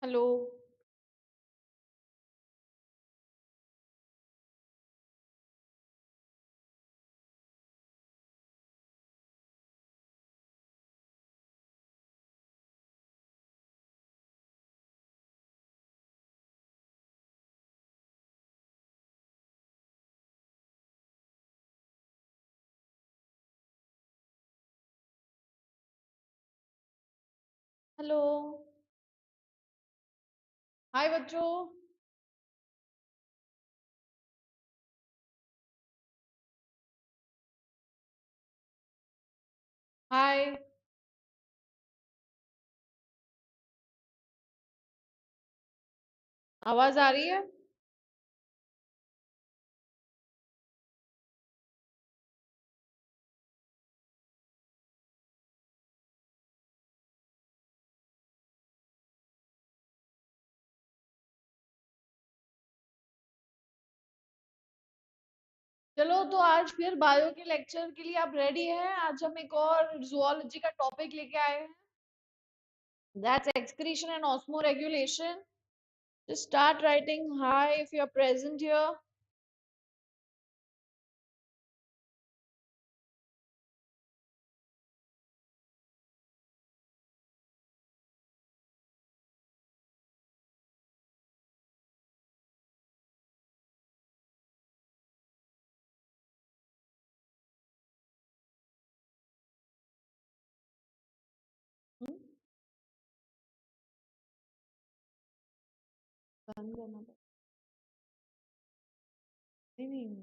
Hello. Hello. हाय बच्चों। हाय। आवाज आ रही है? चलो तो आज फिर बायो के लेक्चर के लिए आप रेडी हैं? आज हम एक और जूलॉजी का टॉपिक लेके आए हैं, that's excretion and osmoregulation. Just start writing hi if you are present here. बंद करना पड़ेगा। नहीं नहीं,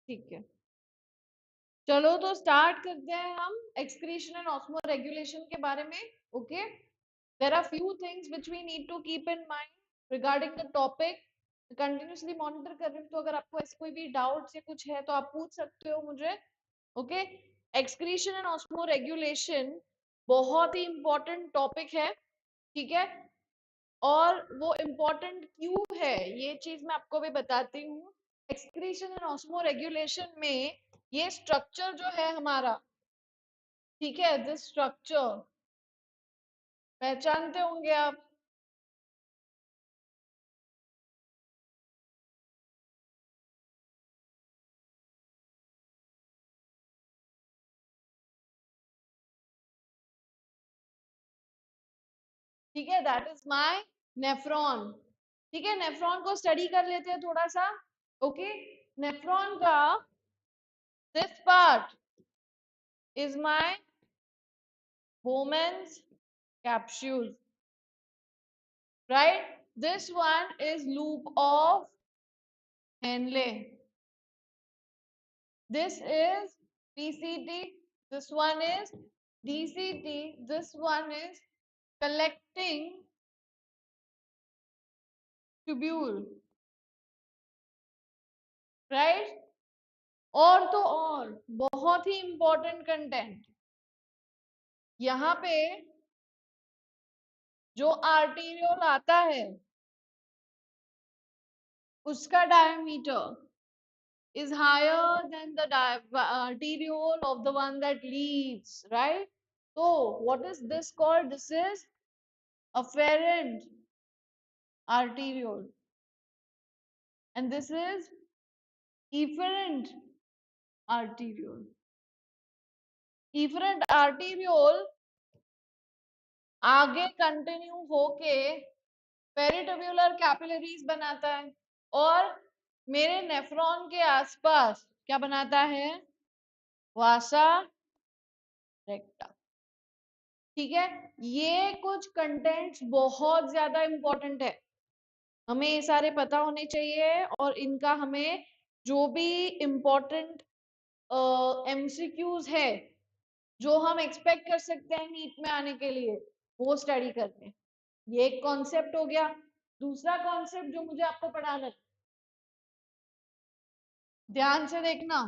ठीक है। चलो तो स्टार्ट करते हैं हम एक्सक्रीशन एंड ऑस्मोरेगुलेशन के बारे में। Okay, there are few things which we need to keep in mind regarding the topic। Continuously monitor कर रही हूँ, तो अगर आपको ऐसे कोई भी डाउट्स या कुछ है तो आप पूछ सकते हो मुझे। Okay, excretion and osmo regulation बहुत ही इंपॉर्टेंट टॉपिक है, ठीक है। और वो इम्पोर्टेंट क्यों है ये चीज मैं आपको भी बताती हूँ। एक्सक्रीशन एंड ऑस्मो रेगुलेशन में ये स्ट्रक्चर जो है हमारा, ठीक है, दिस स्ट्रक्चर पहचानते होंगे आप। ठीक है, दैट इज माय नेफ्रॉन। ठीक है, नेफ्रॉन को स्टडी कर लेते हैं थोड़ा सा। ओके, नेफ्रॉन का this part is my Bowman's capsule, right? This one is loop of Henle. This is PCT. This one is DCT. This one is collecting tubule, right? और तो और बहुत ही इंपॉर्टेंट कंटेंट यहाँ पे, जो आर्टीरियोल आता है उसका diameter is higher than the arteriole of the one that leads, right? So what is this called? This is afferent arteriole, and this is efferent arteriole. Efferent arteriole आगे continue होके पेरिटोब्यूलर capillaries बनाता है, और मेरे nephron के आसपास क्या बनाता है? वासा रेक्टा। ठीक है, ये कुछ कंटेंट्स बहुत ज्यादा इंपॉर्टेंट है, हमें ये सारे पता होने चाहिए। और इनका हमें जो भी इम्पोर्टेंट एमसीक्यूज है जो हम एक्सपेक्ट कर सकते हैं नीट में आने के लिए, वो स्टडी करते हैं। ये एक कॉन्सेप्ट हो गया। दूसरा कॉन्सेप्ट जो मुझे आपको पढ़ाना है, ध्यान से देखना।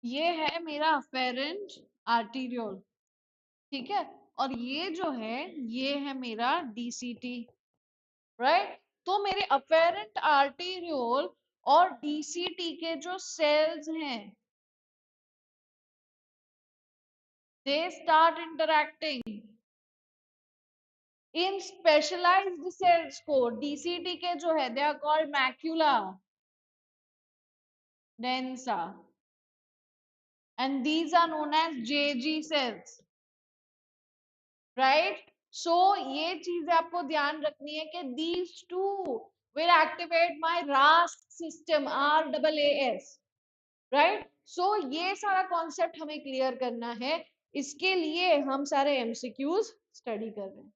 ये है मेरा अफेरेंट आर्टीरियोल, ठीक है, और ये जो है ये है मेरा डीसीटी, राइट। तो मेरे अफेरेंट आर्टीरियोल और डीसीटी के जो सेल्स हैं, they start interacting in specialised cells को, डीसीटी के जो है they are called macula densa and these are known as JG cells, right? So ये चीज आपको ध्यान रखनी है कि these two will activate my RAS system, RAAS, right? So ये सारा कॉन्सेप्ट हमें क्लियर करना है, इसके लिए हम सारे MCQs स्टडी कर रहे हैं।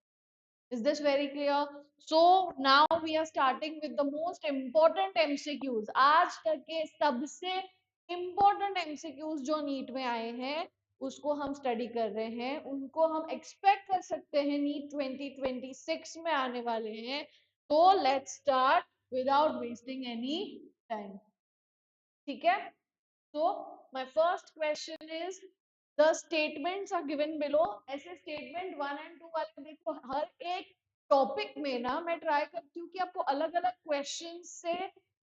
Is this very clear? So now we are starting with the most important MCQs. आज तक के सबसे important MCQs जो नीट में आए हैं उसको हम स्टडी कर रहे हैं, उनको हम एक्सपेक्ट कर सकते हैं नीट 2026 में आने वाले हैं। तो let's start without wasting any time, ठीक है। So my first question is the statements are given below. ऐसे statement 1 and 2 वाले देखो, हर एक टॉपिक में ना मैं ट्राई करती हूँ कि आपको अलग अलग क्वेश्चन से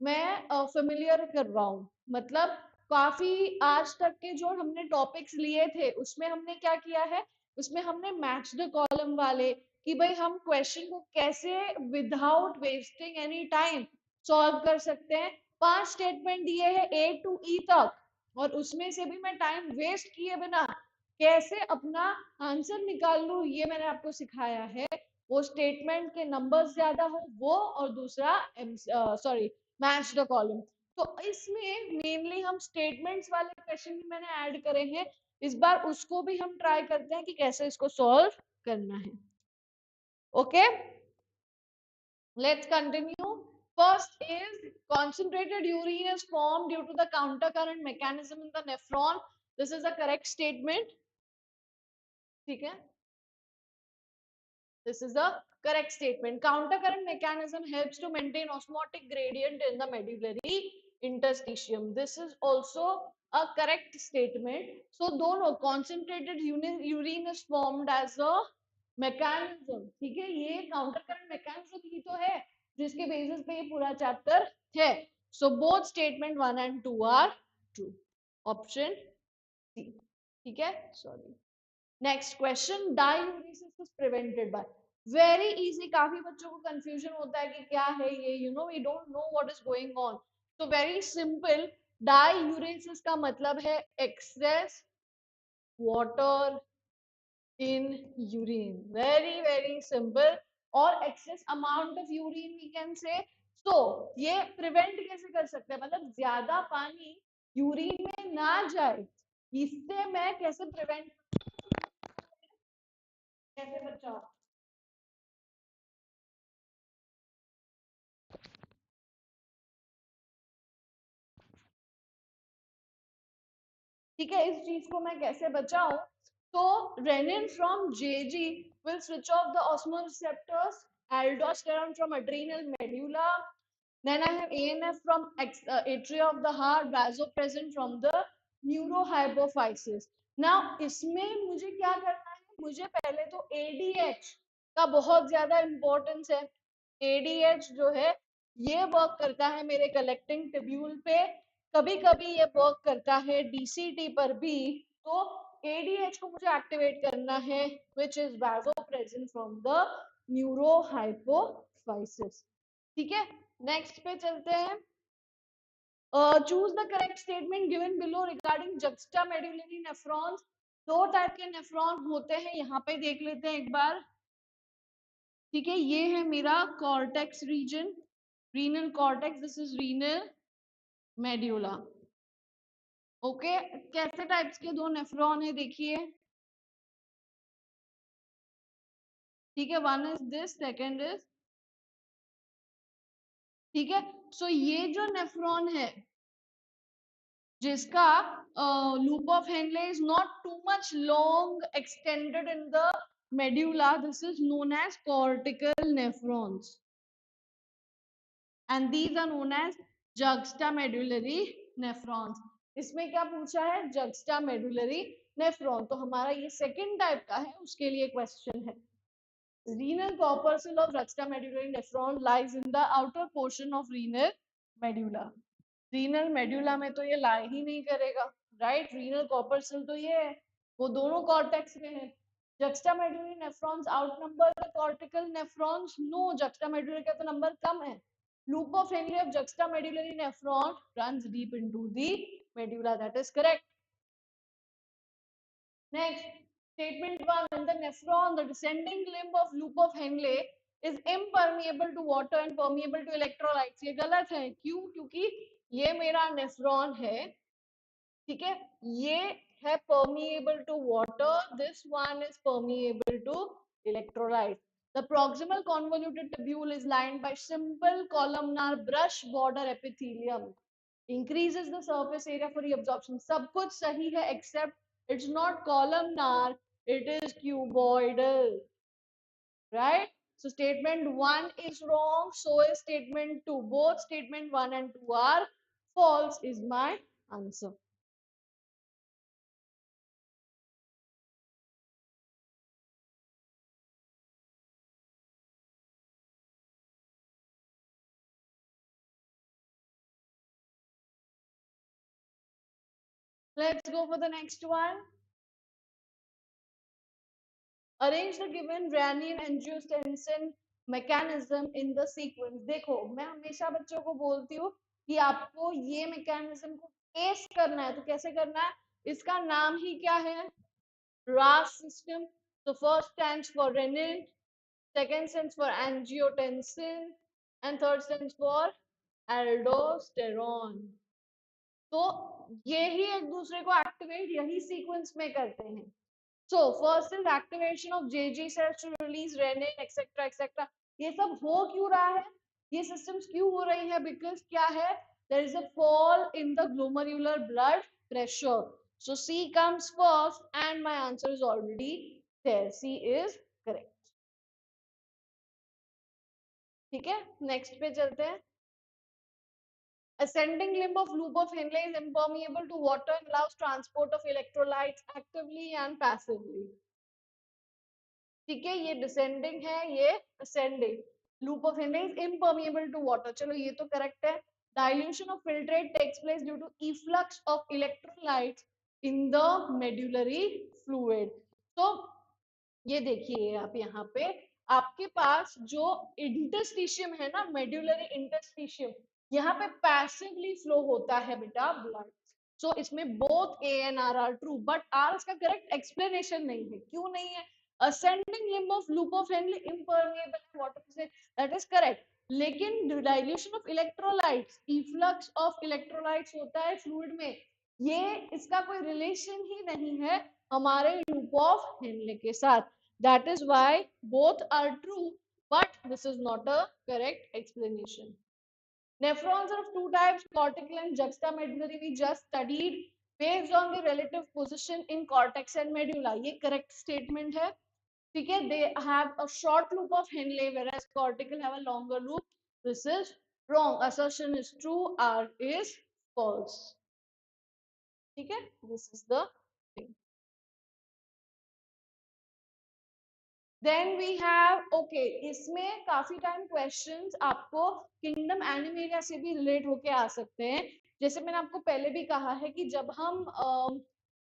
मैं फेमिलियर करवाऊं। मतलब काफी आज तक के जो हमने टॉपिक्स लिए थे उसमें हमने क्या किया है, उसमें हमने मैच द कॉलम वाले कि भाई हम क्वेश्चन को कैसे without wasting any time solve कर सकते हैं। 5 स्टेटमेंट दिए हैं ए टू ई तक, और उसमें से भी मैं टाइम वेस्ट किए बिना कैसे अपना आंसर निकाल लूं ये मैंने आपको सिखाया है। वो स्टेटमेंट के नंबर्स ज्यादा हो वो, और दूसरा सॉरी मैच द कॉलम। तो इसमें मेनली हम स्टेटमेंट्स वाले क्वेश्चन भी मैंने ऐड करे हैं, इस बार उसको भी हम ट्राई करते हैं कि कैसे इसको सॉल्व करना है। Okay, let's continue. First is concentrated urine is formed due to the counter current mechanism in the nephron. This is a correct statement, ठीक है। This is a correct statement. Counter current mechanism helps to maintain osmotic gradient in the medullary interstitium. This is also a correct statement. So दोनों concentrated urine is formed as a mechanism, ठीक है। ये counter current mechanism ही तो है जिसके basis पे ये पूरा chapter है। So both statement 1 and 2 are true. Option C, ठीक है। Sorry. Next question, diuresis is prevented by, very easy. काफी बच्चों को कंफ्यूजन होता है कि क्या है ये, you know we don't know what is going on. तो वेरी सिंपल, डाययूरेसिस का मतलब है excess water in urine, very very simple. और excess amount of urine we can say. तो ये प्रिवेंट कैसे कर सकते हैं, मतलब ज्यादा पानी यूरिन में ना जाए, इससे मैं कैसे प्रिवेंट, कैसे बचाओ। ठीक है, इस चीज को मैं कैसे बचाऊं। तो renin from JG will switch off the osmoreceptors, aldosterone from adrenal medulla, then I have ANF from atria of the heart, vasopressin from the neurohypophysis. Now इसमें मुझे क्या करना है, मुझे पहले तो ADH का बहुत ज्यादा इंपॉर्टेंस है। ADH जो है ये वर्क करता है मेरे कलेक्टिंग ट्यूब्यूल पे, कभी कभी ये वर्क करता है डीसीटी पर भी। तो एडीएच को मुझे एक्टिवेट करना है, which is vasopressin from the neurohypophysis, ठीक है। नेक्स्ट पे चलते हैं। Choose the correct statement given below regarding juxtamedullary nephrons। दो टाइप के नेफ्रॉन होते हैं, यहाँ पे देख लेते हैं एक बार, ठीक है। ये है मेरा cortex region, renal cortex, this is renal medulla. Okay, कैसे टाइप्स के दो नेफ्रॉन है देखिए, ठीक है। One is this, second is, ठीक है। सो ये जो नेफ्रॉन है जिसका loop of Henle is not too much long extended in the medulla, this is known as cortical nephrons, and these are known as juxtamedullary nephrons. इसमें क्या पूछा है, जक्स्टा मेडुलरी नेफ्रॉन, तो हमारा ये सेकंड टाइप का है, उसके लिए क्वेश्चन है। Renal corpuscle of juxtamedullary nephron lies in the outer portion of renal medulla. Renal medulla में तो ये लाई ही नहीं करेगा, राइट। रीनल कॉर्पसल तो ये है, वो दोनों कॉर्टेक्स में है। juxtamedullary nephrons outnumber the cortical nephrons, no, juxtamedullary का तो नंबर कम है। loop of Henle of juxtamedullary nephron runs deep into the medulla, that is correct. Next, statement 1, in the nephron, the descending limb of loop of Henle is impermeable to water and permeable to electrolytes. ये गलत है, क्यों? क्योंकि ये मेरा nephron है, ठीक है, ये है permeable to water, this one is permeable to electrolytes. The proximal convoluted tubule is lined by simple columnar brush border epithelium. Increases the surface area for reabsorption. सब कुछ सही है except it's not columnar, it is cuboidal, right? So statement 1 is wrong, so is statement 2. Both statement 1 and 2 are false is my answer. Let's go for the next one. Arrange the given renin angiotensin mechanism in the sequence. देखो, मैं हमेशा बच्चों को बोलती हूँ कि आपको ये मैकेनिज्म को केस करना है, तो कैसे करना है, इसका नाम ही क्या है, RAS system. So first stands for renin, second stands for angiotensin, and third stands for aldosterone. तो ये ही एक दूसरे को एक्टिवेट यही सीक्वेंस में करते हैं. So first is activation of JG cells to release renin, etc. etc. ये सब हो क्यों रहा है, ये systems क्यों हो रही है, because क्या है, there is a fall in the glomerular blood pressure. So C comes first and my answer is already there. C is correct. ठीक है, next पे चलते हैं. Ascending limb of loop of Henle is impermeable to water and allows transport of electrolytes actively and passively. ठीक है, ये descending है, ये ascending. Loop of Henle is impermeable to water, चलो ये तो करेक्ट है. Dilution of filtrate takes place due to efflux of electrolytes in the medullary fluid. तो ये देखिए आप यहाँ पे, आपके पास जो इंटरस्टिशियम है ना, मेड्यूलरी इंटरस्टिशियम, यहाँ पे पैसिवली फ्लो होता है बेटा ब्लड. सो इसमें both A and R are true, but R इसका करेक्ट एक्सप्लेनेशन नहीं है. क्यों नहीं है? ascending limb of loop of Henle impermeable to water से, that is correct. लेकिन dilution of electrolytes, efflux of electrolytes होता है फ्लूइड में, ये इसका कोई रिलेशन ही नहीं है हमारे लूप ऑफ हेनले के साथ. That is why both are true, but this is not a correct explanation. Nephrons are of two types, cortical and juxtamedullary. We just studied based on the relative position in cortex and medulla. ये correct statement है. ठीक है, they have a short loop of Henle whereas cortical have a longer loop. This is wrong. Assertion is true, R is false. ठीक है, this is the thing. Then we have okay, इसमें काफी time questions आपको kingdom animalia से भी relate होके आ सकते हैं. जैसे मैंने आपको पहले भी कहा है कि जब हम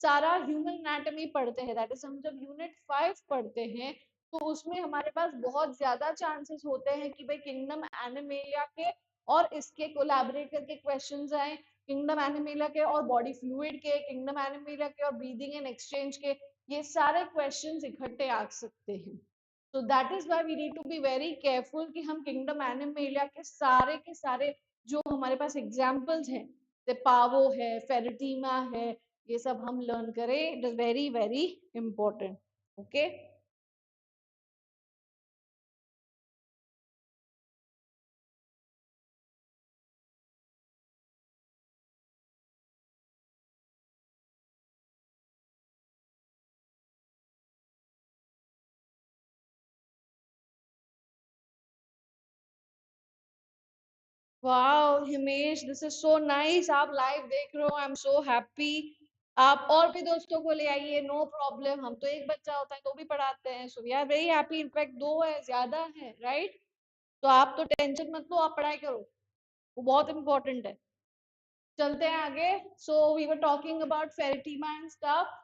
सारा ह्यूमन एनाटॉमी पढ़ते हैं, दैट इज हम जब यूनिट 5 पढ़ते हैं, तो उसमें हमारे पास बहुत ज्यादा चांसेस होते हैं कि भाई किंगडम एनिमेलिया के और इसके कोलैबोरेट करके क्वेश्चंस आए, किंगडम एनिमेलिया के और बॉडी फ्लूइड के, किंगडम एनिमेलिया के और ब्रीदिंग एंड एक्सचेंज के, ये सारे क्वेश्चंस इकट्ठे आ सकते हैं. So that is why we need to be very careful कि हम किंगडम एनिमेलिया के सारे जो हमारे पास एग्जाम्पल्स हैं, पावो है, फेरिटीमा है, ये सब हम लर्न करें. It is very very important. Okay, wow Himesh, this is so nice. आप लाइव देख रहे हो, आई एम सो हैप्पी। आप और भी दोस्तों को ले आइए, नो प्रॉब्लम। हम तो एक बच्चा होता है तो भी पढ़ाते हैं, so we are very happy. In fact दो है, ज्यादा है, राइट? तो आप तो टेंशन मत लो, आप पढ़ाई करो, वो बहुत इंपॉर्टेंट है। चलते हैं आगे। So we were talking about pheretima and stuff.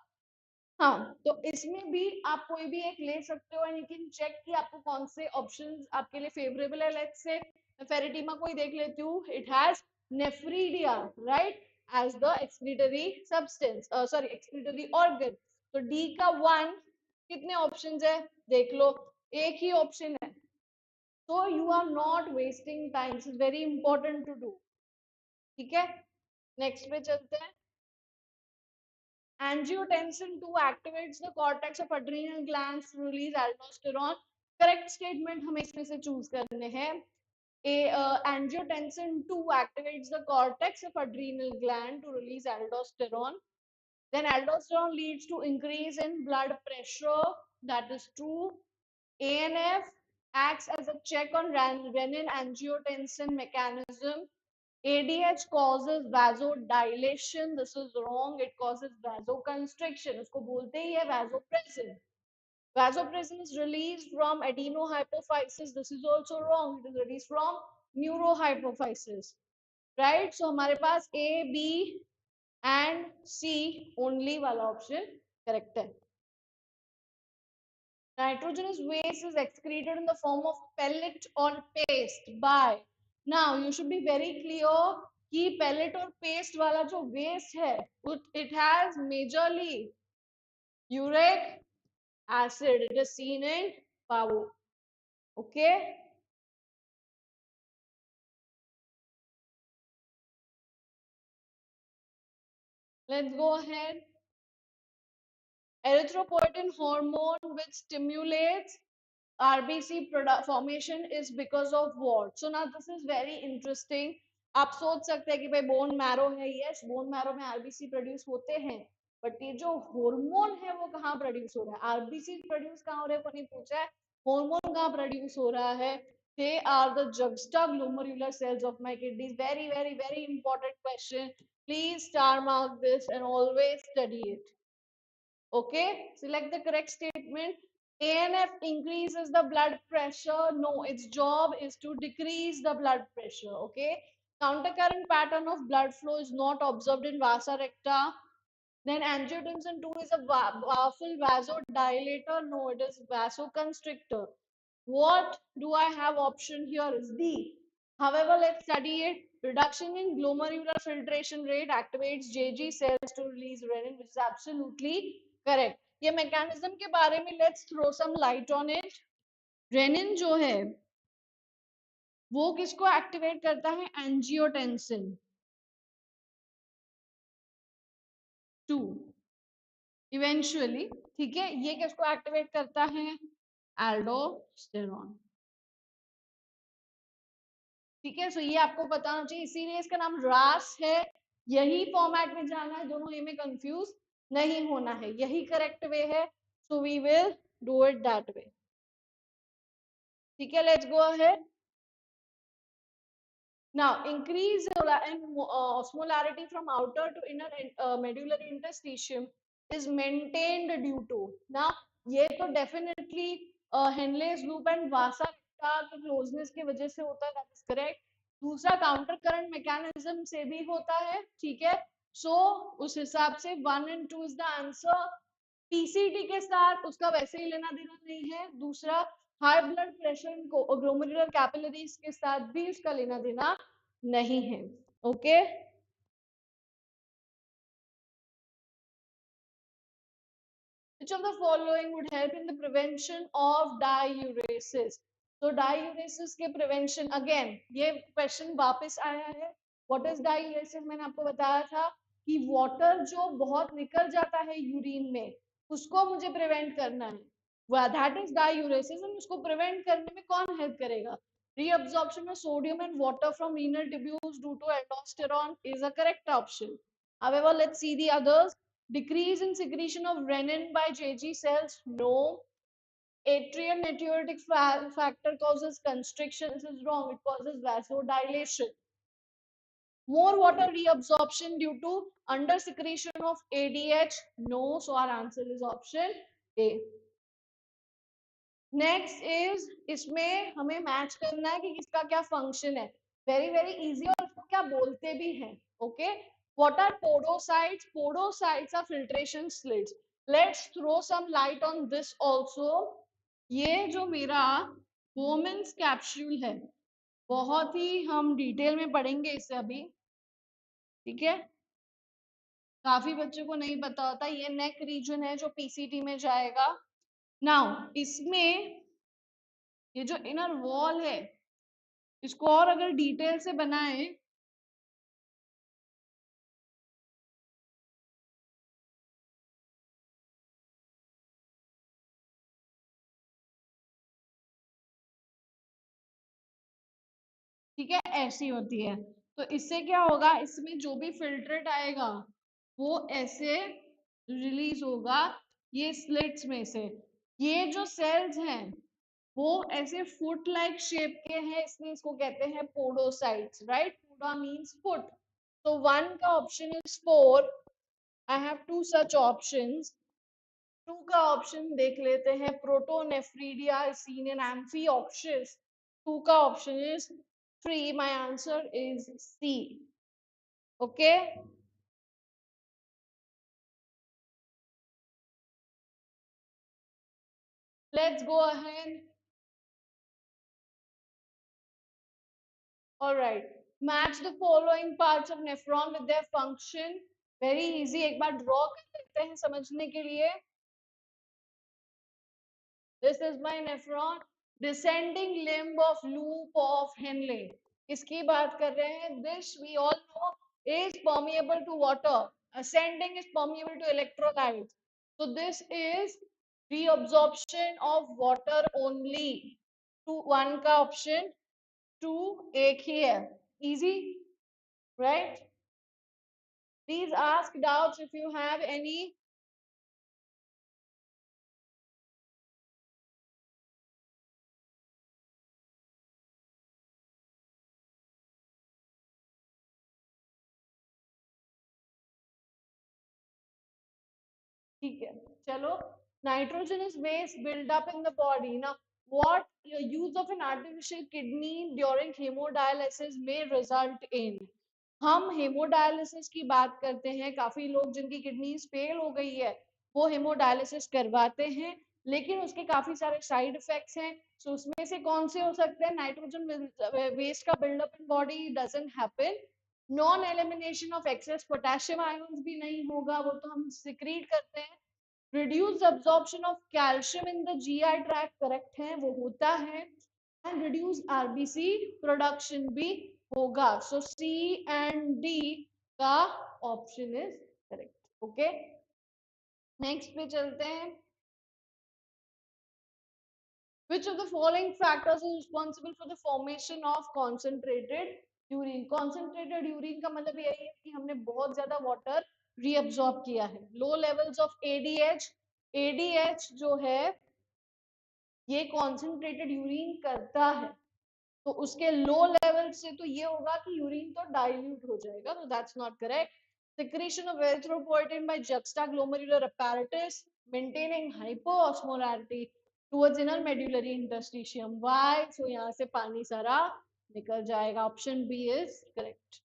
हाँ, तो इसमें भी आप कोई भी एक ले सकते हो एंड यू कैन चेक कि आपको कौन से ऑप्शंस आपके लिए फेवरेबल है। लेट्स से मैं फेरिटीमा को ही देख लेती हूँ। It has nephridia, right, as the excretory substance, sorry excretory organ. तो डी का 1, कितने ऑप्शंस है देख लो, एक ही ऑप्शन है। तो you are not wasting time, it's very important to do. ठीक है, नेक्स्ट पे चलते हैं। Angiotensin 2 activates the cortex of adrenal glands to release aldosterone. Correct statement हमें इसमें से चूज करने हैं। Angiotensin 2 activates the cortex of adrenal gland to release aldosterone. Then aldosterone leads to increase in blood pressure. That is true. ANF acts as a check on renin-angiotensin mechanism. ADH causes vasodilation. This is wrong. It causes vasoconstriction. उसको बोलते ही है vasopressin. Vasopressin is released from adenohypophysis. This is also wrong. It is released from neurohypophysis. Right? So हमारे पास A, B and C only वाला option correct है. Nitrogenous waste is excreted in the form of pellet or paste by. Now you should be very clear कि pellet और paste वाला जो waste है, it has majorly uric acid. It is seen in power. Okay. Let's go ahead. Erythropoietin hormone which stimulates RBC formation is because of what? So now this is very interesting. आप सोच सकते हैं कि भाई bone marrow है, yes bone marrow में RBC produce होते हैं, बट ये जो हार्मोन है वो कहाँ प्रोड्यूस हो रहा है? आरबीसी प्रोड्यूस कहाँ हो रहा है, को नहीं पूछा है, हार्मोन कहाँ प्रोड्यूस हो रहा है? They are the juxtaglomerular cells of my kidneys. Very very very important question. Please star mark this and always study it. Okay, select the correct statement. ANF increases the blood pressure. No, its job is to decrease the blood pressure. Okay, countercurrent pattern of blood flow is not observed in vasa recta. Then angiotensin 2 is a powerful vasodilator. No, it is vasoconstrictor. What do I have option here is D. However, let's study it. Reduction in glomerular filtration rate activates JG cells to release renin, which is absolutely correct. ये mechanism के बारे में let's throw some light on it. Renin जो है वो किसको activate करता है? Angiotensin 2 eventually. ठीक है, ये किसको activate करता है? Aldosterone. ठीक है, सो ये आपको पता होना चाहिए, इसीलिए इसका नाम रास है। यही फॉर्मेट में जाना है, दोनों ए में कंफ्यूज नहीं होना है, यही करेक्ट वे है। So we will do it that way. ठीक है, let's go ahead. Now, increase in osmolarity from outer to inner medullary interstitium is maintained due to. Now, ये तो definitely Henle's loop and Vasa के closeness की वजह से होता है, that is correct. दूसरा काउंटर करंट मैकेनिज्म से भी होता है, ठीक है। सो उस हिसाब से 1 and 2 is the answer. PCT के साथ उसका वैसे ही लेना देना नहीं है। दूसरा हाई ब्लड प्रेशर को ग्लोमेरुलर कैपिलरीज के साथ भी उसका लेना देना नहीं है। Okay, which of the following would help in the prevention of diuresis? तो diuresis के prevention, again ये question वापस आया है। what is diuresis? मैंने आपको बताया था कि water जो बहुत निकल जाता है यूरिन में, उसको मुझे prevent करना है, that is diuresis। and उसको prevent करने में कौन help करेगा? Reabsorption of sodium and water from renal tubules due to aldosterone is a correct option. However, let's see the others. Decrease in secretion of renin by JG cells? No. Atrial natriuretic factor causes constriction. This is wrong. It causes vasodilation. More water reabsorption due to under secretion of ADH. No, so our answer is option A. Next is, इसमें हमें match करना है कि किसका क्या function है. Very very easy, और इसको क्या बोलते भी हैं. Okay, what are podocytes? Podocytes are filtration slits. Let's throw some light on this also. ये जो मेरा वोमेन्स कैप्सूल है, बहुत ही हम डिटेल में पढ़ेंगे इसे अभी. ठीक है, काफी बच्चों को नहीं पता होता. ये नेक रीजन है जो पीसीटी में जाएगा. नाउ इसमें ये जो इनर वॉल है, इसको और अगर डिटेल से बनाए, ठीक है, ऐसी होती है. तो इससे क्या होगा, इसमें जो भी फिल्ट्रेट आएगा वो ऐसे रिलीज होगा ये स्लिट्स में से. ये जो सेल्स हैं वो ऐसे फुट लाइक शेप के हैं, इसलिए इसको कहते हैं podocytes. Right, poda means foot. तो वन का option is 4. I have two such options. Two का ऑप्शन देख लेते हैं. Protonephridia is seen in amphioxus. Two का option is 3. My answer is C. Okay. Let's go ahead. All right. Match the following parts of nephron with their function. Very easy. एक बार draw कर लेते हैं समझने के लिए. This is my nephron. Descending limb of loop of Henle. इसकी बात कर रहे हैं. This we all know is permeable to water. Ascending is permeable to electrolytes. So this is reabsorption of water only. To one का option, two एक ही है. Easy, right? Please ask doubts if you have any. ठीक है, चलो. Nitrogen is waste build up in the body. ना what use of an artificial kidney during hemodialysis may result in. हम hemodialysis की बात करते हैं. काफी लोग जिनकी किडनीज फेल हो गई है वो हेमोडायलिसिस करवाते हैं, लेकिन उसके काफी सारे साइड इफेक्ट्स हैं. सो उसमें से कौन से हो सकते हैं? नाइट्रोजन वेस्ट का buildup in body doesn't happen. Non elimination of excess potassium ions भी नहीं होगा, वो तो हम सिक्रीट करते हैं. Reduced absorption of calcium in the GI tract, correct है, वो होता है. एंड रिड्यूस्ड आरबीसी प्रोडक्शन भी होगा. सो सी एंड डी का option is correct. Okay, next पे चलते हैं. Which of the following factors is responsible for the formation of concentrated urine? Concentrated urine का मतलब यही है कि हमने बहुत ज्यादा वाटर रीअब्सॉर्ब किया है. Low levels of ADH. ADH जो है ये कॉन्सेंट्रेटेड यूरिन करता है, तो उसके लो लेवल से तो ये होगा कि यूरिन तो डाइल्यूट हो जाएगा. तो that's not correct. Secretion of erythropoietin by juxtaglomerular apparatus maintaining hypoosmolarity towards inner medullary interstitium. Why? So यहाँ से पानी सारा निकल जाएगा. Option B is correct.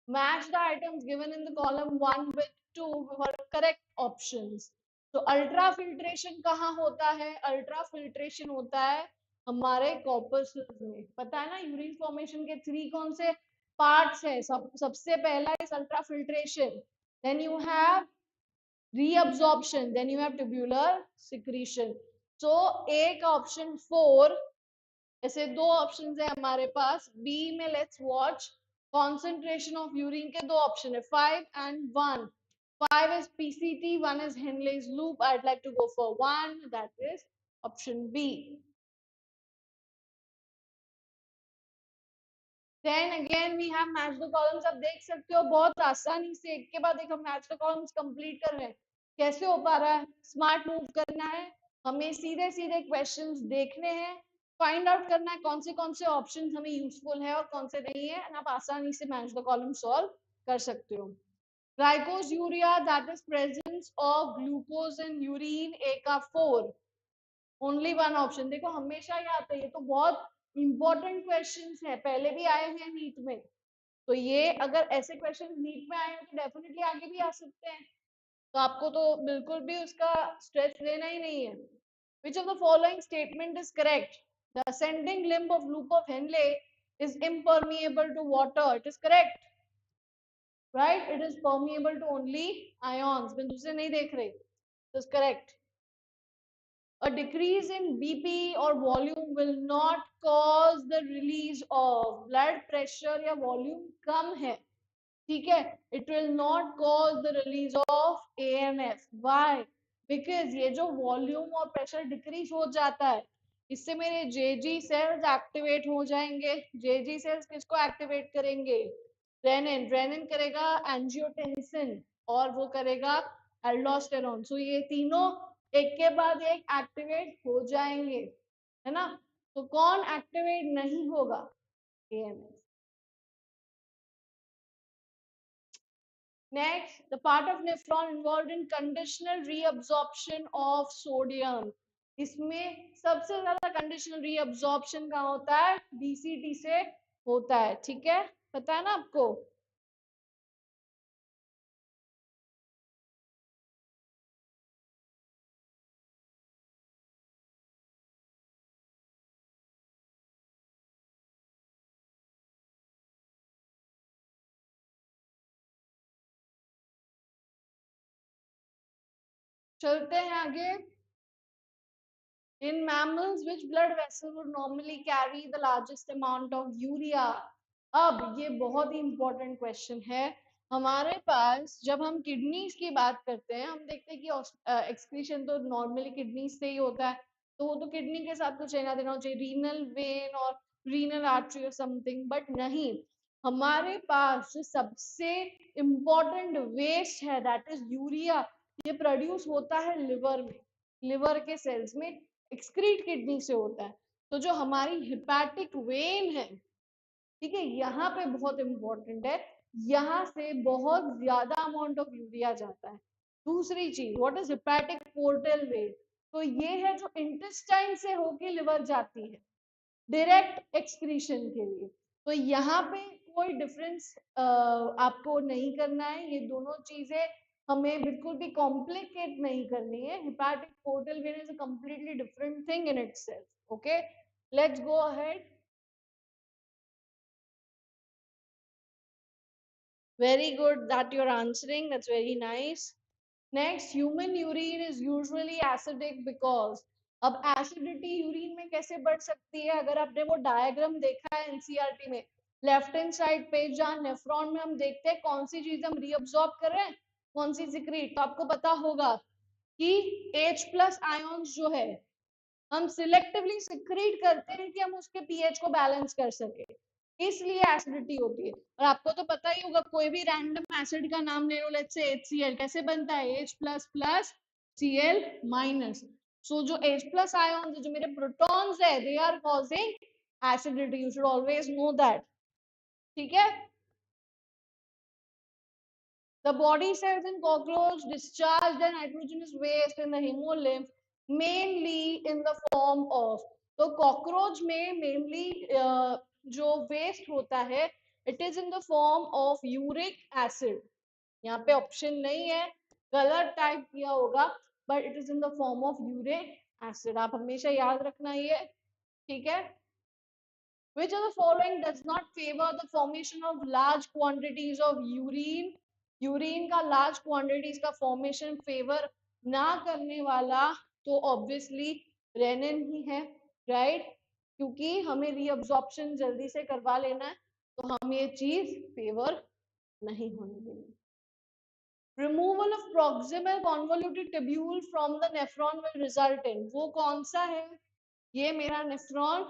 Match the items given in the column 1 with 2 for correct options. तो ultra filtration कहाँ होता है? अल्ट्रा फिल्ट्रेशन होता है हमारे कॉर्पसेस में. पता है ना, यूरिन फॉर्मेशन के 3 कौन से पार्ट्स है? सबसे पहला is ultra filtration, then you have reabsorption, then you have tubular secretion. So A का ऑप्शन 4. ऐसे दो ऑप्शंस है हमारे पास. बी में let's watch. Concentration of urine के दो ऑप्शन है, 5 and 1. 5 is PCT, 1 is Henle's loop. I'd like to go for 1. That is option B. Then again we have match the columns. अब देख सकते हो बहुत आसानी से एक के बाद एक हम match the columns कंप्लीट कर रहे हैं. कैसे हो पा रहा है? स्मार्ट मूव करना है, हमें सीधे सीधे क्वेश्चंस देखने हैं, फाइंड आउट करना है कौन से ऑप्शन हमें यूजफुल है और कौन से नहीं है, एंड आप आसानी से मैच द कॉलम सॉल्व कर सकते हो। Glycosuria, that is presence of glucose in urine, A का 4, ओनली वन ऑप्शन। देखो हमेशा ये आता है, ये तो बहुत इंपॉर्टेंट क्वेश्चंस है, पहले भी आए हैं नीट में, तो ये अगर ऐसे क्वेश्चन नीट में आए हैं तो डेफिनेटली आगे भी आ सकते हैं, तो आपको तो बिल्कुल भी उसका स्ट्रेस लेना ही नहीं है। Which of the following statement is correct? The ascending limb of loop of Henle is impermeable to water. It is correct, right? It is permeable to only ions. मैं दूसरे नहीं देख रहे. It is correct. A decrease in BP or volume will not cause the release of blood pressure या volume कम है, ठीक है, it will not cause the release of AMF. Why? Because ये जो वॉल्यूम और प्रेशर डिक्रीज हो जाता है, इससे मेरे जेजी सेल्स एक्टिवेट हो जाएंगे। जेजी सेल्स किसको एक्टिवेट करेंगे? रेनिन। रेनिन करेगा एंजियोटेंसिन और वो करेगा एल्डोस्टेरोन। सो ये तीनों एक के बाद एक एक्टिवेट हो जाएंगे, है ना। तो कौन एक्टिवेट नहीं होगा? AMF. Next, the part of nephron involved in conditional reabsorption of sodium. इसमें सबसे ज्यादा कंडीशनल रीअब्जॉर्प्शन कहाँ होता है? डीसीटी से होता है, ठीक है, पता है ना आपको। चलते हैं आगे। In mammals, which blood vessel would normally carry the largest amount of urea? अब ये बहुत ही इंपॉर्टेंट क्वेश्चन है। हमारे पास जब हम किडनीज की बात करते हैं, हम देखते हैं कि एक्सक्रीशन तो नॉर्मली किडनी से ही होता है, तो वो तो किडनी के साथ कुछ लेना देना हो चाहिए, रीनल वेन और रीनल आर्टरी और समथिंग, बट नहीं, हमारे पास जो सबसे इम्पोर्टेंट वेस्ट है दैट इज यूरिया, ये प्रोड्यूस होता है लिवर में, लिवर के सेल्स में, एक्सक्रीट किडनी से होता है। तो जो हमारी हिपैटिक वेन है, ठीक है, यहाँ पे बहुत इंपॉर्टेंट है, यहाँ से बहुत ज्यादा अमाउंट ऑफ यूरिया जाता है। दूसरी चीज, what is hepatic portal vein? तो ये है जो इंटेस्टाइन से होके लिवर जाती है डायरेक्ट एक्सक्रीशन के लिए। तो यहाँ पे कोई डिफरेंस आपको नहीं करना है, ये दोनों चीजें हमें बिल्कुल भी कॉम्प्लिकेट नहीं करनी है। Hepatic portal vein is a completely different thing in itself. Okay, let's go ahead. Very good that you're answering. That's very nice. Next, human urine is usually acidic because, अब एसिडिटी यूरिन में कैसे बढ़ सकती है? अगर आपने वो diagram देखा है एनसीईआरटी में, लेफ्ट हैंड साइड पे जहाँ नेफ्रॉन में हम देखते हैं कौन सी चीज हम रीअब्सॉर्ब कर रहे हैं, कौन सी सिक्रीट, तो आपको पता होगा कि H प्लस आयंस जो है हम सिलेक्टिवली सिक्रीट करते हैं कि हम उसके पीएच को बैलेंस कर सके, इसलिए एसिडिटी होती है। और आपको तो पता ही होगा, कोई भी रैंडम एसिड का नाम ले लो, लेट्स से HCl, कैसे बनता है? H plus plus Cl minus. So जो H प्लस आयन जो मेरे प्रोटॉन्स है, they are causing acidity, you should always know that, ठीक है। The body cells in cockroach discharge their nitrogenous waste in the hemolymph mainly in the form of, तो cockroach में mainly जो waste होता है, it is in the form of uric acid. यहाँ पे option नहीं है, गलत टाइप किया होगा, but it is in the form of uric acid, आप हमेशा याद रखना ये, ठीक है। Which of the following does not favor the formation of large quantities of urine? Urine का लार्ज क्वांटिटीज का फॉर्मेशन फेवर ना करने वाला तो ऑब्वियसली रेनिन ही है, राइट, क्योंकि हमें रीअब्जॉर्प्शन जल्दी से करवा लेना है, तो हम ये चीज फेवर नहीं होने देंगे। Removal of proximal convoluted tubule from the nephron will result in, वो कौन सा है? ये मेरा nephron,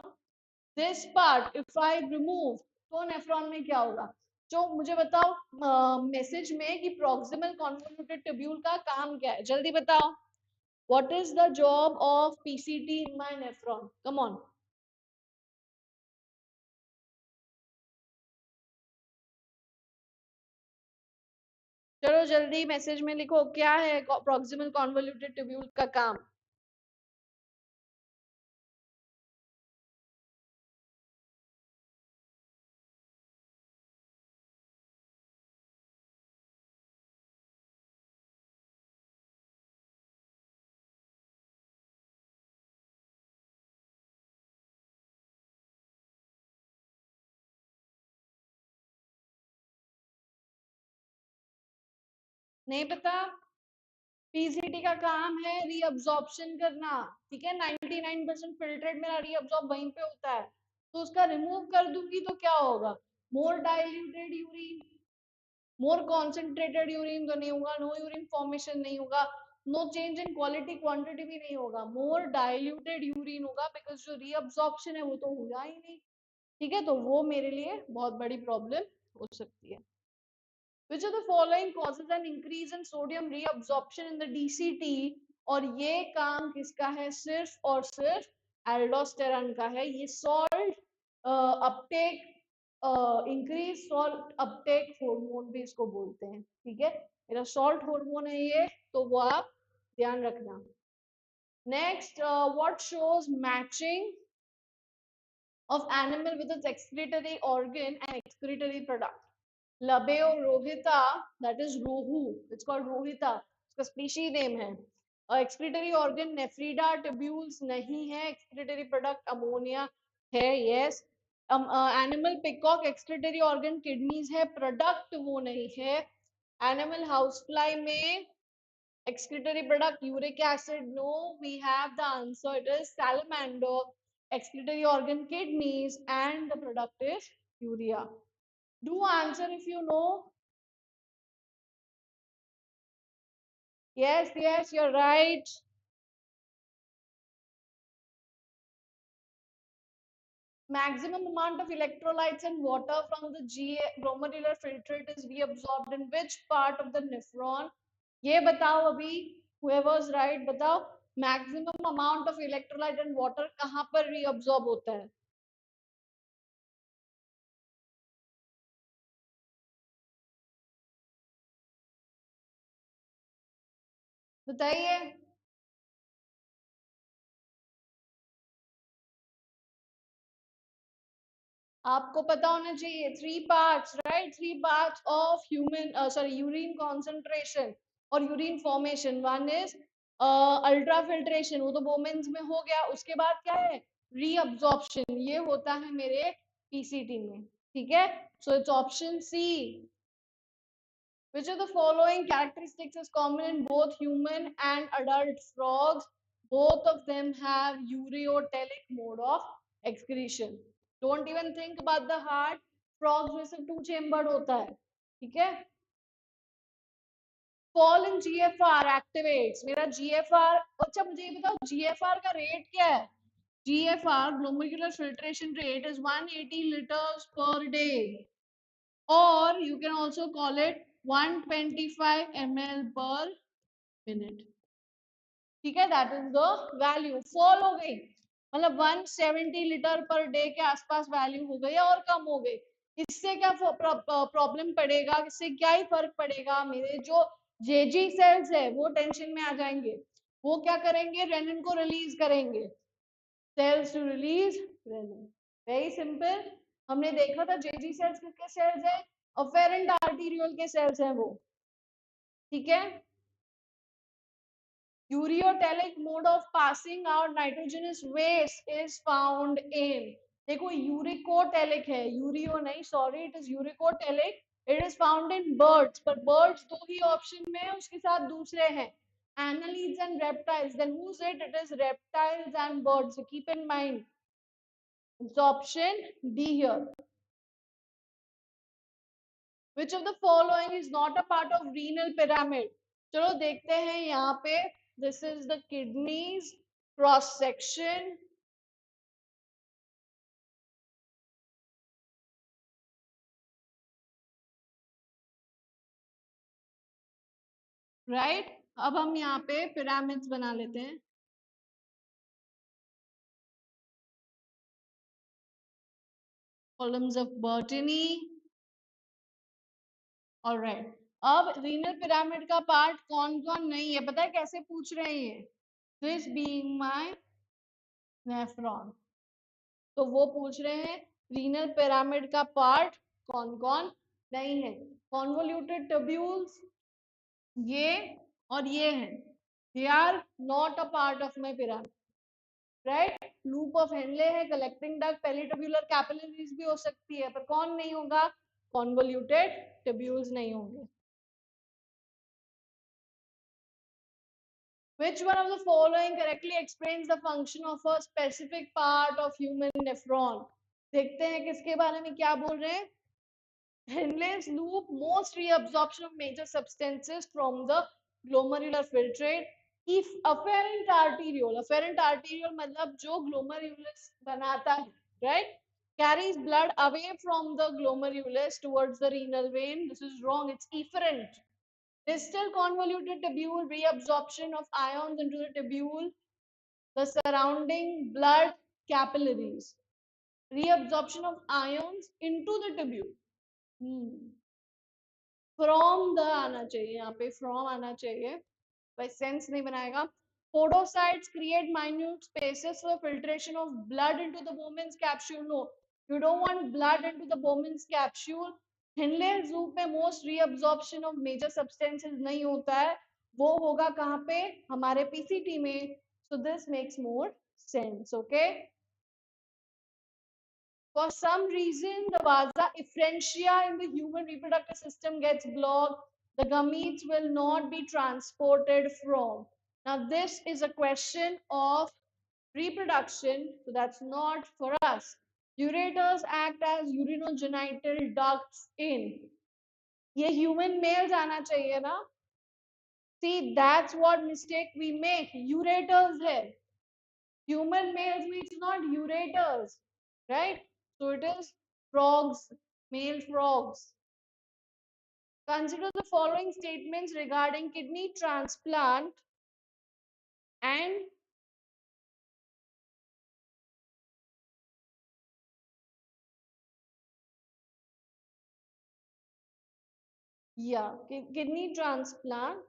this part if I remove, तो नेफ्रॉन में क्या होगा? जो मुझे बताओ मैसेज में कि प्रॉक्सिमल कॉन्वोल्यूटेड ट्यूब्यूल का काम क्या है, जल्दी बताओ। What is the job of PCT in my nephron? Come on. चलो जल्दी मैसेज में लिखो क्या है प्रॉक्सिमल कॉन्वोल्यूटेड ट्यूब्यूल का काम। नहीं पता? पीसीटी का काम है रीअब्जॉर्प्शन करना, ठीक है। 99% फिल्ट्रेट मेरा रीअब्जॉर्ब वहीं पे होता है, तो उसका रिमूव कर दूंगी तो क्या होगा? More diluted urine, more concentrated urine तो नहीं होगा, नो यूरिन फॉर्मेशन नहीं होगा, no change in quality quantity भी नहीं होगा, मोर डाइल्यूटेड यूरिन होगा, बिकॉज जो रीअब्जॉर्प्शन है वो तो होगा ही नहीं, ठीक है। तो वो मेरे लिए बहुत बड़ी प्रॉब्लम हो सकती है। Which of the following causes an increase in sodium reabsorption in the DCT? और ये काम किसका है? सिर्फ और सिर्फ एल्डोस्टेरॉन का है। ये salt Uptake increase salt Uptake hormone भी इसको बोलते हैं, ठीक है। मेरा सॉल्ट हार्मोन है ये, तो वो आप ध्यान रखना। Next, what shows matching of animal with its excretory organ and excretory product? Labeo rohita, that is rohu, it's called rohita, उसका species name है। excretory organ nephrida tubules नहीं है, excretory product ammonia है, yes। animal peacock excretory organ kidneys है, product वो नहीं है। animal housefly में excretory product uric acid, no, we have the answer, it is salamander, excretory organ kidneys, and the product is urea. Do answer if you know. Yes, yes, you're right. Maximum amount of electrolytes and water from the glomerular filtrate is reabsorbed in which part of the nephron? ये बताओ अभी, whoever's right बताओ, maximum amount of electrolyte and water कहाँ पर reabsorb होता है? बताइए। आपको पता होना चाहिए, 3 parts, right? 3 parts of human sorry urine concentration और urine formation. One is ultra filtration, वो तो वोमेन्स में हो गया। उसके बाद क्या है? रीअब्जॉर्प्शन, ये होता है मेरे पीसीटी में, ठीक है। So it's option C. Which of the following characteristics is common in both human and adult frogs? Both of them have ureotelic mode of excretion. Don't even think about the heart. Frogs में से 2 chambered होता है, ठीक है। Fall in GFR activates, मेरा GFR, अच्छा मुझे ये बताओ GFR का रेट क्या है? GFR glomerular filtration rate is 180 liters per day, or you can also call it 125 ml per minute, ठीक है। That is the value. Fall हो गई मतलब 170 लीटर पर डे के आसपास वैल्यू हो गई और कम हो गई, इससे क्या प्रॉब्लम पड़ेगा? इससे क्या ही फर्क पड़ेगा? मेरे जो जेजी सेल्स है वो टेंशन में आ जाएंगे, वो क्या करेंगे? रेनिन को रिलीज करेंगे, cells to release renin. Very simple. हमने देखा था जेजी सेल्स किसके सेल्स है? अफेरेंट आर्टीरियल के सेल्स हैं वो, ठीक है। Ureotelic mode of passing out nitrogenous waste is found in, देखो यूरिकोटेलिक है, यूरियो नहीं, sorry, it is uricotelic. It is found in birds, पर बर्ड्स दो ही ऑप्शन में है, उसके साथ दूसरे हैं annelids and reptiles. Then who's it? It is reptiles and birds, so keep in mind it's option D here. Which of the following is not a part of renal pyramid? चलो देखते हैं यहाँ पे। This is the kidneys cross section, right? अब हम यहाँ पे pyramids बना लेते हैं। Columns of botany, all right। अब रीनल पिरामिड का पार्ट कौन कौन नहीं है, पता है कैसे पूछ रहे हैं ये? दिस बीइंग माय नेफ्रॉन, तो वो पूछ रहे हैं रीनल पिरामिड का पार्ट कौन कौन नहीं है। कॉन्वोल्यूटेड ट्यूब्यूल्स ये और ये हैं, they are not a part of my pyramid, right. Loop of Henle है, कलेक्टिंग डक्ट, पेलिट्यूब्यूलर कैपिलरीज भी हो सकती है, पर कौन नहीं होगा? कॉन्वोल्यूटेड ट्यूब्यूल्स नहीं होंगे। Which one of the following correctly explains the function of a specific part of human nephron? देखते हैं किसके बारे में क्या बोल रहे हैं। Henle's loop most reabsorption of major substances from the glomerular filtrate. If afferent arteriole मतलब जो glomerulus बनाता है, right, carries blood away from the glomerulus towards the renal vein. This is wrong, it's efferent. Distal convoluted tubule, reabsorption of ions into the tubule, the surrounding blood capillaries. Reabsorption of ions into the tubule. From the आना चाहिए, यहाँ पे from आना चाहिए, by sense नहीं बनाएगा। Podocytes create minute spaces for filtration of blood into the Bowman's capsule. No, you don't want blood into the Bowman's capsule. Henle's loop में most reabsorption of major substances नहीं होता है, वो होगा कहाँ पे? हमारे PCT में. So this makes more sense, okay? For some reason, the vasa efferentia in the human reproductive system gets blocked. The gametes will not be transported from. Now, this is a question of reproduction, so that's not for us. Ureters act as urinogenital ducts in. ये human males आना चाहिए ना? See, that's what mistake we make. Ureters है. Human males means not ureters, right? So it is frogs, male frogs. Consider the following statements regarding kidney transplant and kidney transplant,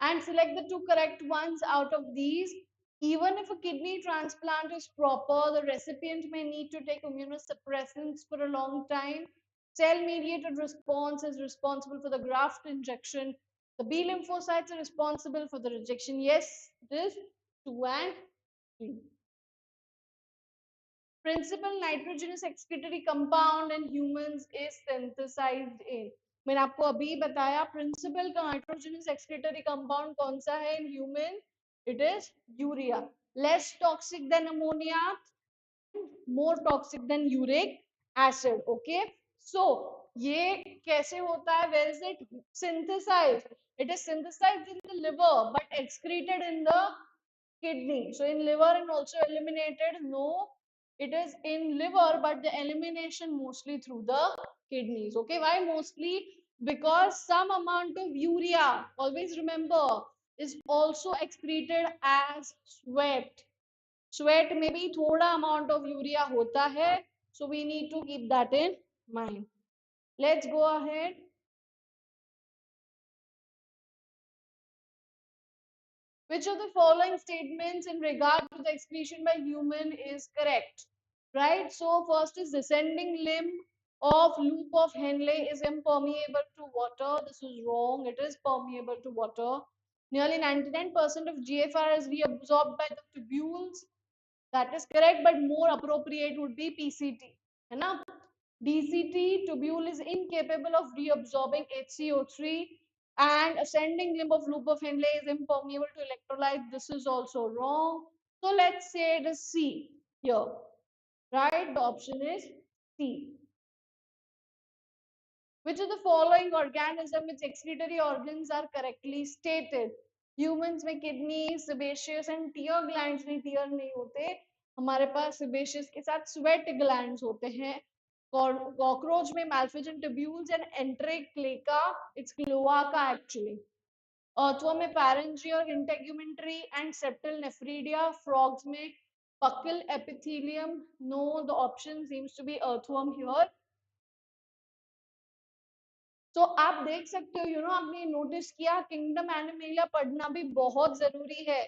and select the two correct ones out of these. Even if a kidney transplant is proper, the recipient may need to take immunosuppressants for a long time. Cell-mediated response is responsible for the graft injection. The B lymphocytes are responsible for the rejection. Yes, this 2 and 3. Principal nitrogenous excretory compound in humans is synthesized in. मैंने आपको अभी बताया principal nitrogenous excretory compound कौन सा है in human, it is urea. Less toxic than ammonia, more toxic than uric acid. Okay, so ये कैसे होता है? Where is it synthesized? It is synthesized in the liver but excreted in the kidney. So in liver and also eliminated? No, it is in liver but the elimination mostly through the kidneys. Okay, why mostly? Because some amount of urea, always remember, is also excreted as sweat. Sweat में भी थोड़ा amount of urea होता है, so we need to keep that in mind. Let's go ahead. Which of the following statements in regard to the excretion by human is correct? Right, so first is descending limb of loop of Henle is impermeable to water. This is wrong, it is permeable to water. Nearly 99% of GFR is reabsorbed by the tubules. That is correct, but more appropriate would be PCT. है ना? DCT tubule is incapable of reabsorbing HCO3, and ascending limb of loop of Henle is impermeable to electrolytes. This is also wrong. So let's say it is C here. Right? The option is C. Which of the following organism its excretory organs are correctly stated? Humans में kidneys, sebaceous and tear glands नहीं, tear नहीं होते. हमारे पास sebaceous के साथ sweat glands होते हैं. Cockroach में malpighian tubules and enterocleca, it's cloaca actually. Earthworm में pharyngeal, integumentary and septal nephridia. Frogs में buccal epithelium. No, the option seems to be earthworm here. तो आप देख सकते हो, आपने नोटिस किया किंगडम एनिमेलिया पढ़ना भी बहुत जरूरी है,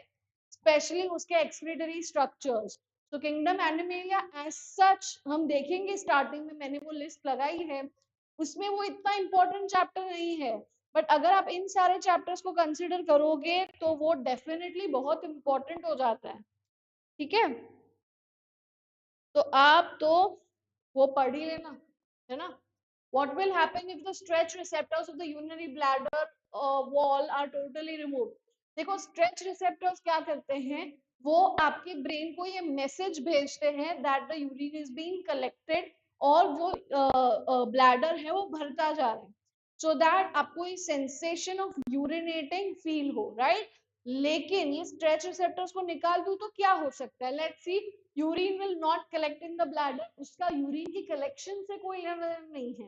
स्पेशली उसके एक्सक्रीटरी स्ट्रक्चर्स। तो किंगडम एनिमेलिया एज सच हम देखेंगे, स्टार्टिंग में मैंने वो लिस्ट लगाई है, उसमें वो इतना इंपॉर्टेंट चैप्टर नहीं है, बट अगर आप इन सारे चैप्टर्स को कंसिडर करोगे तो वो डेफिनेटली बहुत इंपॉर्टेंट हो जाता है। ठीक है, तो आप तो वो पढ़ ही लेना, है ना। What will happen if the stretch receptors of the urinary bladder wall are totally removed? देखो stretch receptors क्या करते हैं, वो आपके ब्रेन को ये मैसेज भेजते हैं that the urine is being collected, और जो ब्लैडर है वो भरता जा रहा है, so that आपको ये sensation of urinating feel हो, right? लेकिन ये stretch receptors को निकाल दूं तो क्या हो सकता है, let's see. Urine will not collect in the bladder, उसका यूरिन की कलेक्शन से कोई लेना देना नहीं है,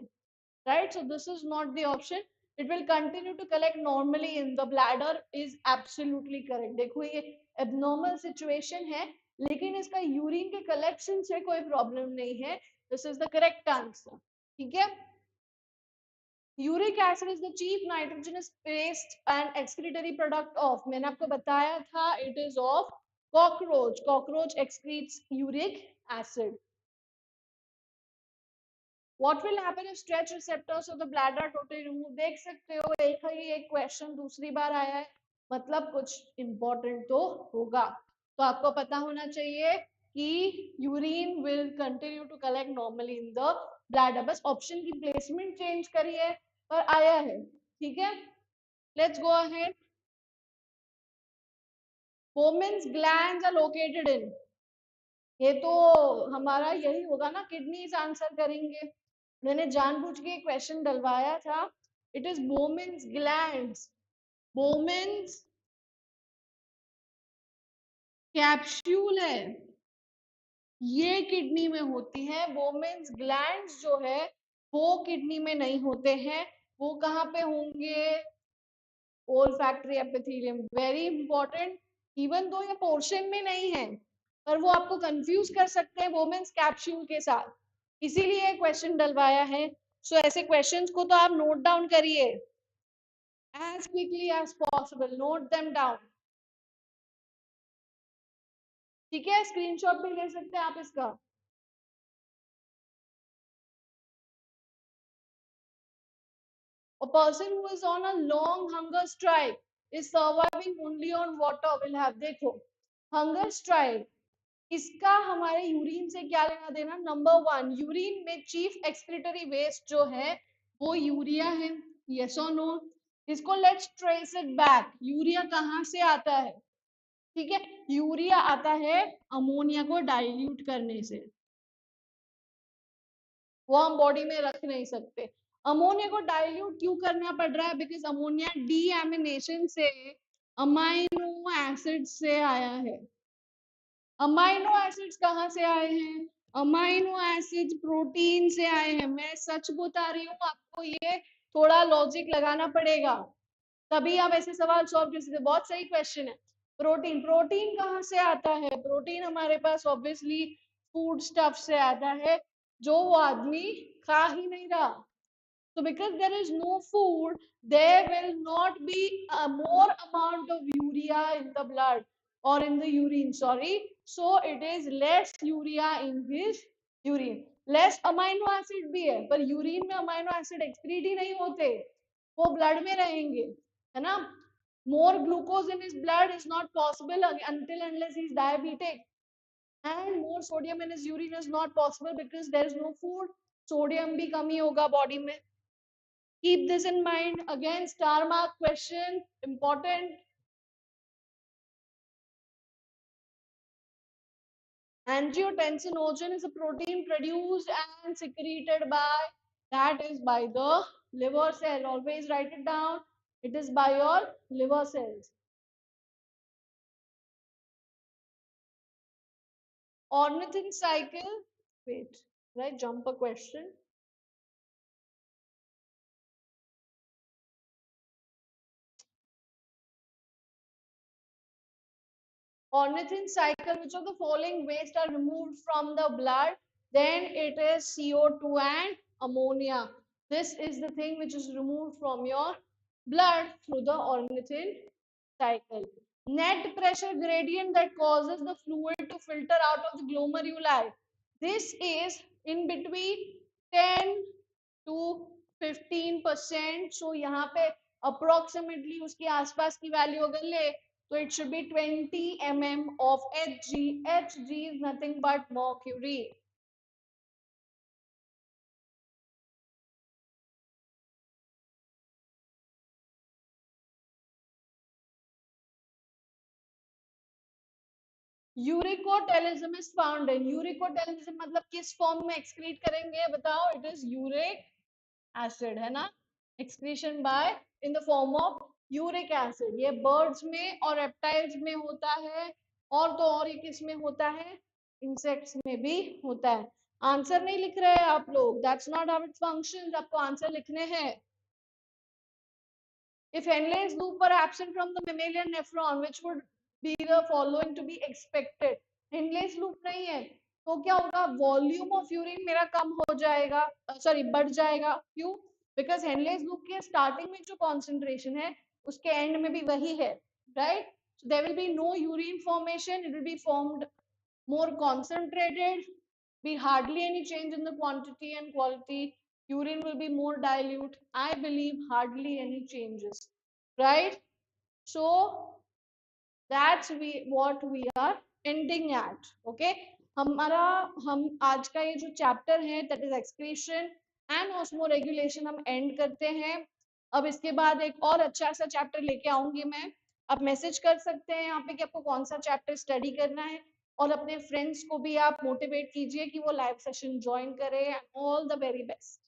right? So this is not the option. It will continue to collect normally in the bladder is absolutely correct. देखो ये abnormal situation है, लेकिन इसका यूरिन के कलेक्शन से कोई प्रॉब्लम नहीं है. This is the correct answer. ठीक है. Uric acid is the chief nitrogenous paste and excretory product of, मैंने आपको बताया था, it is of cockroach. Cockroach excretes uric acid. What will happen if stretch receptors of the bladder are totally removed? देख सकते हो एक ही एक question दूसरी बार आया है, मतलब कुछ इंपॉर्टेंट तो होगा. तो आपको पता होना चाहिए कि urine will continue to collect normally in the bladder, बस ऑप्शन की प्लेसमेंट चेंज करिए पर आया है. ठीक है, let's go ahead. Bowman's glands are located in, ये तो हमारा यही होगा ना, किडनीज आंसर करेंगे, मैंने जानबूझ के क्वेश्चन डलवाया था. It is Bowman's glands. Bowman's capsule है, ये किडनी में होती है. बोमेन्स ग्लैंड्स जो है वो किडनी में नहीं होते हैं, वो कहाँ पे होंगे, olfactory epithelium. Very important. Even though ये पोर्शन में नहीं है, पर वो आपको कंफ्यूज कर सकते हैं बोमेन्स कैप्सूल के साथ, इसीलिए क्वेश्चन डलवाया है. सो ऐसे क्वेश्चंस को तो आप नोट डाउन करिए as quickly as possible, note them down. ठीक है, स्क्रीनशॉट भी ले सकते हैं आप इसका. A person who is on a long hunger strike is surviving only on water will have, देखो hunger strike, इसका हमारे यूरिन से क्या लेना देना. नंबर वन, यूरिन में चीफ एक्सक्रीटरी वेस्ट जो है वो यूरिया है, यस और नो. इसको let's trace it back. Urea कहाँ से आता है, ठीक है, यूरिया आता है अमोनिया को डाइल्यूट करने से, वो हम बॉडी में रख नहीं सकते. अमोनिया को डाइल्यूट क्यों करना पड़ रहा है, बिकॉज अमोनिया डीएमिनेशन से अमाइनो एसिड से आया है. अमाइनो एसिड्स कहाँ से आए हैं, अमाइनो एसिड्स प्रोटीन से आए हैं. मैं सच बता रही हूँ आपको, ये थोड़ा लॉजिक लगाना पड़ेगा तभी आप ऐसे सवाल सॉल्व कर सकते. बहुत सही क्वेश्चन है. प्रोटीन, प्रोटीन कहाँ से आता है, प्रोटीन हमारे पास ऑब्वियसली फूड स्टफ से आता है जो वो आदमी खा ही नहीं रहा. So because there is no food, there will not be a more amount of urea in the blood or in the urine, sorry. So it is less urea in his urine. Less amino acid भी है, पर urine में amino acid excrete ही नहीं होते, वो blood में रहेंगे, है ना. More glucose in his blood is not possible until unless he is diabetic, and more sodium in his urine is not possible because there is no food. Sodium भी कमी होगा बॉडी में. Keep this in mind. Again, star mark question, important. Angiotensinogen is a protein produced and secreted by, that is by the liver cell. Always write it down. It is by your liver cells. Ornithine cycle. Wait, right? Jump a question. Ornithine cycle, which of the following waste are removed from the blood? Then it is CO2 and ammonia. This is the thing which is removed from your blood through the ornithine cycle. Net pressure gradient that causes the fluid to filter out of the glomeruli. This is in between 10 to 15%. So यहाँ पे approximately उसके आसपास की value अगर ले तो it should be 20 mm of Hg. Hg is nothing but mercury. Uricotelism is found in uricotelism मतलब किस फॉर्म में एक्सक्रीट करेंगे बताओ इट इज यूरिक एसिड है ना excretion by in the form of uric acid ये बर्ड्स में और रेप्टाइल्स में होता है और तो और ये किस में होता है इंसेक्ट्स में भी होता है आंसर नहीं लिख रहे हैं आप लोग that's not how it functions आपको आंसर लिखने हैं If Henle's loop were absent from the mammalian nephron, which would be the following to be expected? Henle's loop नहीं है तो क्या होगा वॉल्यूम ऑफ यूरिन मेरा कम हो जाएगा सॉरी बढ़ जाएगा क्यों बिकॉज हेनलेस लूप के स्टार्टिंग में जो कॉन्सेंट्रेशन है उसके एंड में भी वही है right so there will be no urine formation it will be formed more concentrated be hardly any change in the quantity and quality urine will be more dilute I believe hardly any changes right so that's what we are ending at okay हमारा हम आज का ये जो chapter है that is excretion and osmoregulation हम and करते हैं अब इसके बाद एक और अच्छा सा चैप्टर लेके आऊंगी मैं आप मैसेज कर सकते हैं यहाँ पे कि आपको कौन सा चैप्टर स्टडी करना है और अपने फ्रेंड्स को भी आप मोटिवेट कीजिए कि वो लाइव सेशन ज्वाइन करें ऑल द वेरी बेस्ट